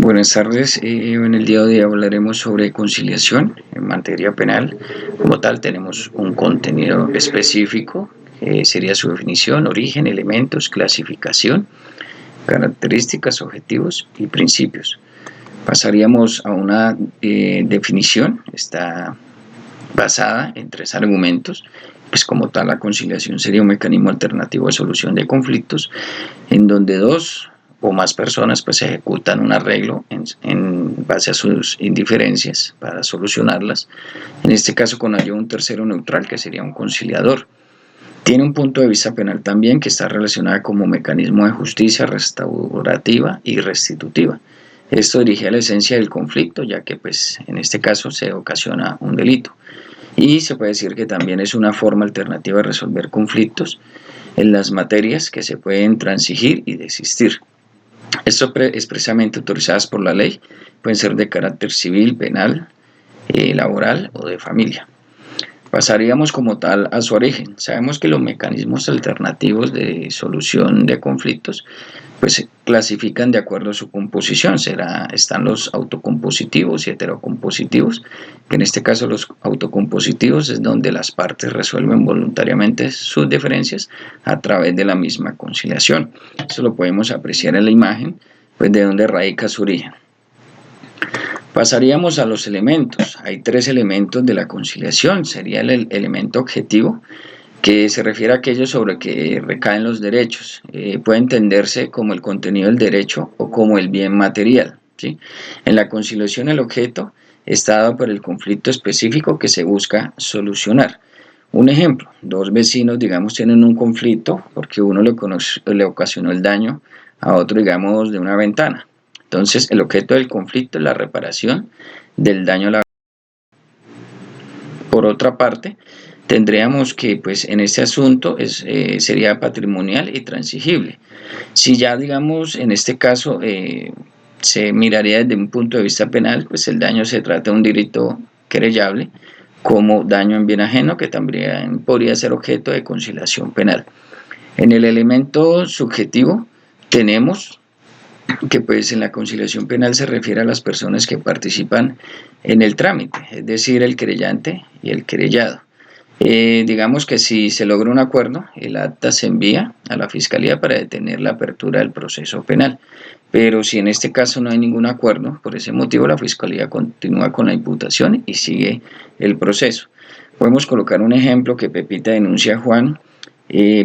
Buenas tardes. En el día de hoy hablaremos sobre conciliación en materia penal. Como tal, tenemos un contenido específico, sería su definición, origen, elementos, clasificación, características, objetivos y principios. Pasaríamos a una definición. Está basada en 3 argumentos. Pues como tal, la conciliación sería un mecanismo alternativo de solución de conflictos en donde dos o más personas pues ejecutan un arreglo en base a sus indiferencias para solucionarlas, en este caso con ayuda de un tercero neutral que sería un conciliador. Tiene un punto de vista penal también que está relacionado como mecanismo de justicia restaurativa y restitutiva. Esto dirige a la esencia del conflicto, ya que pues en este caso se ocasiona un delito. Y se puede decir que también es una forma alternativa de resolver conflictos en las materias que se pueden transigir y desistir. Estas expresamente autorizadas por la ley pueden ser de carácter civil, penal, laboral o de familia. Pasaríamos como tal a su origen. Sabemos que los mecanismos alternativos de solución de conflictos pues se clasifican de acuerdo a su composición. Están los autocompositivos y heterocompositivos, que en este caso los autocompositivos es donde las partes resuelven voluntariamente sus diferencias a través de la misma conciliación. Eso lo podemos apreciar en la imagen, pues de donde radica su origen. Pasaríamos a los elementos. Hay 3 elementos de la conciliación. Sería el elemento objetivo, que se refiere a aquello sobre que recaen los derechos. Puede entenderse como el contenido del derecho o como el bien material, ¿sí? En la conciliación el objeto está dado por el conflicto específico que se busca solucionar. Un ejemplo, dos vecinos, digamos, tienen un conflicto porque uno le ocasionó el daño a otro, digamos, de una ventana. Entonces, el objeto del conflicto es la reparación del daño a la ventana. Por otra parte, tendríamos que, pues, en este asunto sería patrimonial y transigible. Si ya, digamos, en este caso se miraría desde un punto de vista penal, pues el daño se trata de un delito querellable, como daño en bien ajeno, que también podría ser objeto de conciliación penal. En el elemento subjetivo tenemos que pues en la conciliación penal se refiere a las personas que participan en el trámite, es decir, el querellante y el querellado. Digamos que si se logra un acuerdo, el acta se envía a la Fiscalía para detener la apertura del proceso penal. Pero si en este caso no hay ningún acuerdo, por ese motivo la Fiscalía continúa con la imputación y sigue el proceso. Podemos colocar un ejemplo que Pepita denuncia a Juan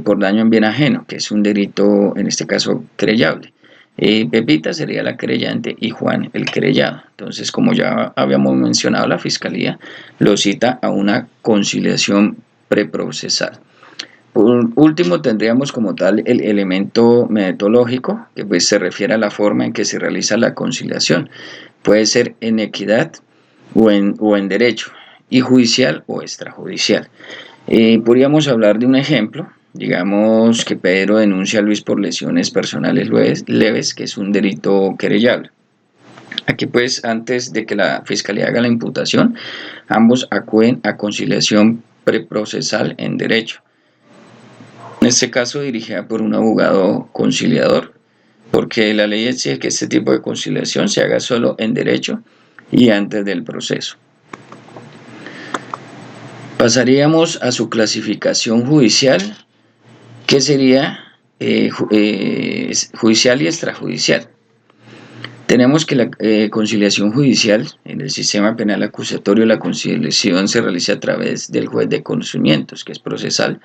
por daño en bien ajeno, que es un delito en este caso querellable. Pepita sería la querellante y Juan el querellado. Entonces, como ya habíamos mencionado, la Fiscalía lo cita a una conciliación preprocesal. Por último, tendríamos como tal el elemento metodológico, que pues se refiere a la forma en que se realiza la conciliación. Puede ser en equidad o en derecho, y judicial o extrajudicial. Podríamos hablar de un ejemplo. Digamos que Pedro denuncia a Luis por lesiones personales leves, que es un delito querellable. Aquí pues antes de que la Fiscalía haga la imputación, ambos acuden a conciliación preprocesal en derecho. En este caso dirigida por un abogado conciliador, porque la ley exige que este tipo de conciliación se haga solo en derecho y antes del proceso. Pasaríamos a su clasificación judicial, que sería judicial y extrajudicial. Tenemos que la conciliación judicial en el sistema penal acusatorio, la conciliación se realiza a través del juez de conocimientos, que es procesal,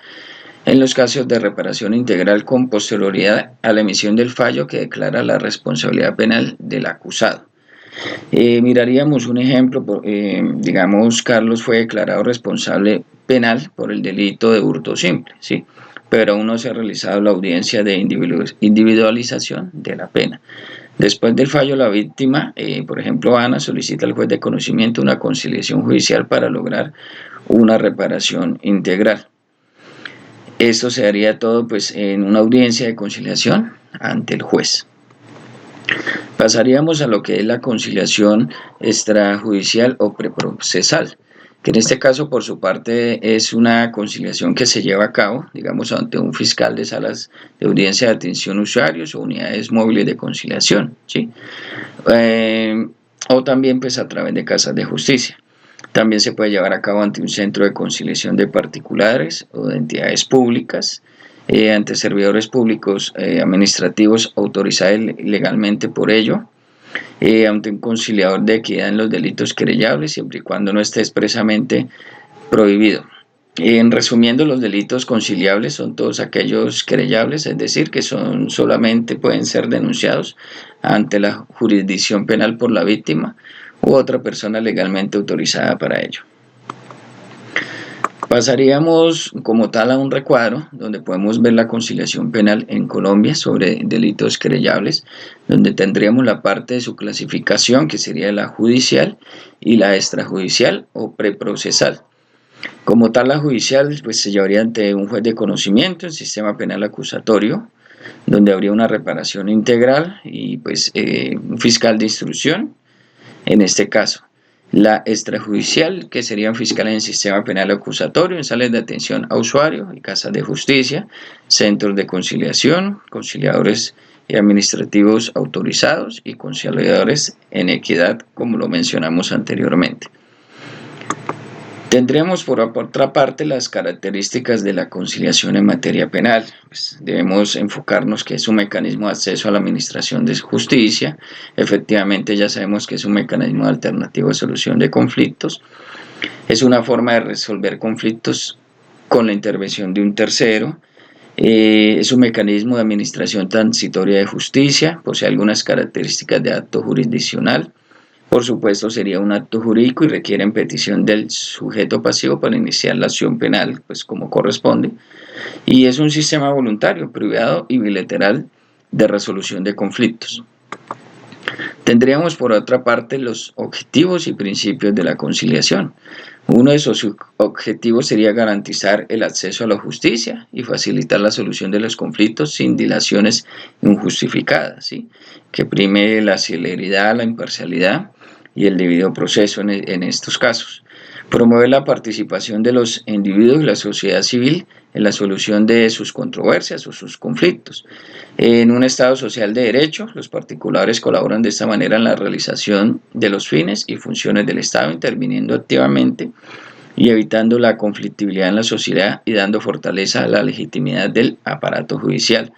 en los casos de reparación integral con posterioridad a la emisión del fallo que declara la responsabilidad penal del acusado. Miraríamos un ejemplo, digamos, Carlos fue declarado responsable penal por el delito de hurto simple, ¿sí? Pero aún no se ha realizado la audiencia de individualización de la pena. Después del fallo, la víctima, por ejemplo, Ana, solicita al juez de conocimiento una conciliación judicial para lograr una reparación integral. Esto se haría todo pues, en una audiencia de conciliación ante el juez. Pasaríamos a lo que es la conciliación extrajudicial o preprocesal. que en este caso por su parte es una conciliación que se lleva a cabo, digamos, ante un fiscal de salas de audiencia de atención a usuarios o unidades móviles de conciliación, ¿sí? Eh, o también pues a través de casas de justicia. También se puede llevar a cabo ante un centro de conciliación de particulares o de entidades públicas, ante servidores públicos administrativos autorizados legalmente por ello, ante un conciliador de equidad en los delitos querellables, siempre y cuando no esté expresamente prohibido. En resumiendo, los delitos conciliables son todos aquellos querellables, es decir, que solamente pueden ser denunciados ante la jurisdicción penal por la víctima u otra persona legalmente autorizada para ello. Pasaríamos como tal a un recuadro donde podemos ver la conciliación penal en Colombia sobre delitos querellables, donde tendríamos la parte de su clasificación, que sería la judicial, y la extrajudicial o preprocesal. Como tal, la judicial pues, se llevaría ante un juez de conocimiento, el sistema penal acusatorio, donde habría una reparación integral y pues un fiscal de instrucción, en este caso. La extrajudicial, que serían fiscales en el sistema penal acusatorio, en salas de atención a usuario y casas de justicia, centros de conciliación, conciliadores administrativos autorizados y conciliadores en equidad, como lo mencionamos anteriormente. Tendríamos por otra parte las características de la conciliación en materia penal. Pues debemos enfocarnos que es un mecanismo de acceso a la administración de justicia. Efectivamente ya sabemos que es un mecanismo alternativo de solución de conflictos. Es una forma de resolver conflictos con la intervención de un tercero. Es un mecanismo de administración transitoria de justicia, posee algunas características de acto jurisdiccional. Por supuesto, sería un acto jurídico y requiere petición del sujeto pasivo para iniciar la acción penal, pues como corresponde. Y es un sistema voluntario, privado y bilateral de resolución de conflictos. Tendríamos por otra parte los objetivos y principios de la conciliación. Uno de sus objetivos sería garantizar el acceso a la justicia y facilitar la solución de los conflictos sin dilaciones injustificadas, ¿sí? Que prime la celeridad, la imparcialidad y el debido proceso en estos casos. Promover la participación de los individuos y la sociedad civil en la solución de sus controversias o sus conflictos. En un Estado social de derecho, los particulares colaboran de esta manera en la realización de los fines y funciones del Estado, interviniendo activamente y evitando la conflictividad en la sociedad y dando fortaleza a la legitimidad del aparato judicial,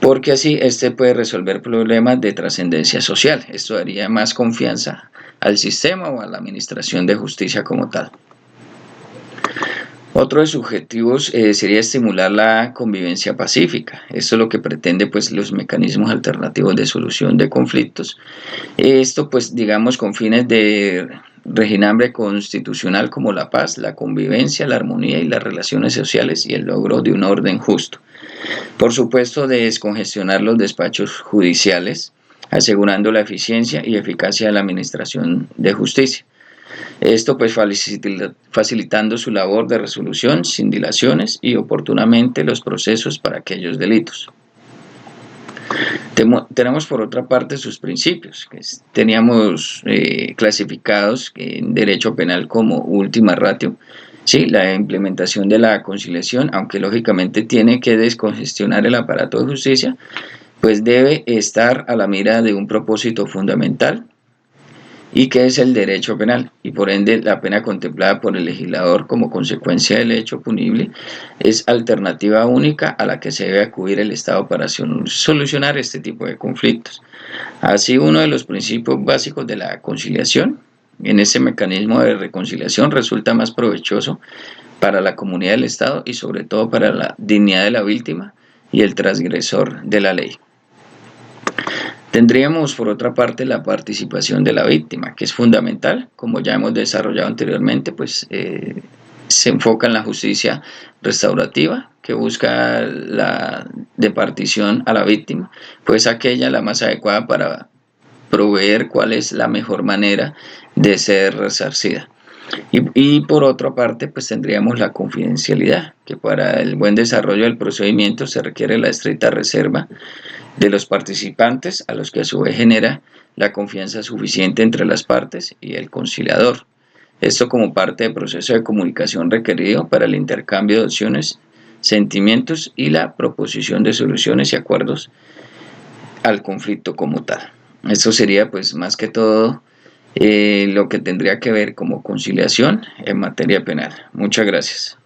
porque así este puede resolver problemas de trascendencia social. Esto daría más confianza al sistema o a la administración de justicia como tal. Otro de sus objetivos sería estimular la convivencia pacífica. Esto es lo que pretende pues, los mecanismos alternativos de solución de conflictos. Esto pues digamos con fines de reginambre constitucional como la paz, la convivencia, la armonía y las relaciones sociales y el logro de un orden justo. Por supuesto, de descongestionar los despachos judiciales, asegurando la eficiencia y eficacia de la administración de justicia. Esto pues facilitando su labor de resolución sin dilaciones y oportunamente los procesos para aquellos delitos. Tenemos por otra parte sus principios, que teníamos clasificados en derecho penal como última ratio. Sí, la implementación de la conciliación, aunque lógicamente tiene que descongestionar el aparato de justicia, pues debe estar a la mira de un propósito fundamental, y que es el derecho penal, y por ende la pena contemplada por el legislador como consecuencia del hecho punible es alternativa única a la que se debe acudir el Estado para solucionar este tipo de conflictos. Así, uno de los principios básicos de la conciliación en ese mecanismo de reconciliación resulta más provechoso para la comunidad del Estado y sobre todo para la dignidad de la víctima y el transgresor de la ley. Tendríamos por otra parte la participación de la víctima, que es fundamental, como ya hemos desarrollado anteriormente, pues se enfoca en la justicia restaurativa, que busca la departición a la víctima, pues aquella la más adecuada para proveer cuál es la mejor manera de ser resarcida. Y por otra parte, pues tendríamos la confidencialidad, que para el buen desarrollo del procedimiento se requiere la estricta reserva de los participantes, a los que a su vez genera la confianza suficiente entre las partes y el conciliador. Esto como parte del proceso de comunicación requerido para el intercambio de opciones, sentimientos y la proposición de soluciones y acuerdos al conflicto como tal. Esto sería pues más que todo lo que tendría que ver como conciliación en materia penal. Muchas gracias.